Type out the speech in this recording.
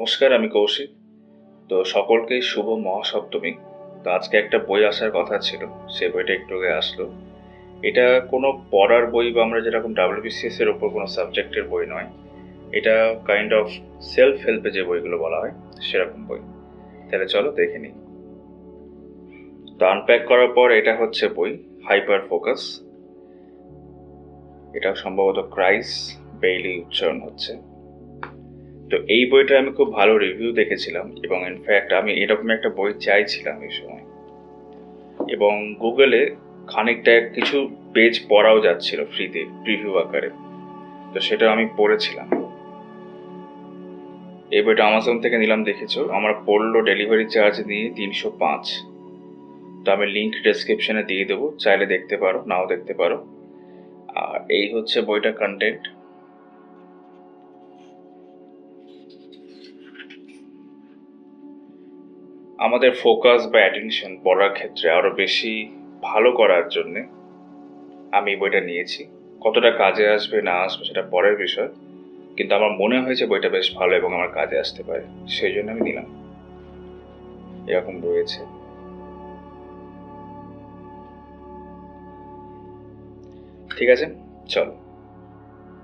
নমস্কার, আমি কৌশিক। তো সকলকেই শুভ মহাসপ্তমী। তো আজকে একটা বই আসার কথা ছিল, সে বইটা একটু আগে আসলো। এটা কোনো পড়ার বই বা আমরা যেরকম WBCS এর ওপর কোনো সাবজেক্টের বই নয়। এটা কাইন্ড অফ সেলফ হেল্পে যে বইগুলো বলা হয় সেরকম বই। তাহলে চলো দেখে নিই। তো আনপ্যাক করার পর এটা হচ্ছে বই হাইপার ফোকাস। এটা সম্ভবত ক্রাইস বেইলি উচ্চারণ হচ্ছে। তো এই বইটা আমি খুব ভালো রিভিউ দেখেছিলাম এবং ইনফ্যাক্ট আমি এরকম একটা বই চাইছিলাম এই সময়, এবং গুগলে খানিকটা কিছু পেজ পড়াও যাচ্ছিল ফ্রিতে প্রিভিউ আকারে। তো সেটা আমি পড়েছিলাম। এই বইটা আমাজন থেকে নিলাম, দেখেছো। আমার পড়লো ডেলিভারি চার্জ নিয়ে 305। তো আমি লিঙ্ক ডেসক্রিপশনে দিয়ে দেবো, চাইলে দেখতে পারো, নাও দেখতে পারো। আর এই হচ্ছে বইটার কন্টেন্ট। আমাদের ফোকাস বা অ্যাটেনশন পড়ার ক্ষেত্রে আরো বেশি ভালো করার জন্যে আমি বইটা নিয়েছি। কতটা কাজে আসবে না আসবে সেটা পরের বিষয়, কিন্তু আমার মনে হয়েছে বইটা বেশ ভালো এবং আমার কাজে আসতে পারে, সেই জন্য আমি নিলাম। এরকম রয়েছে। ঠিক আছে, চলো।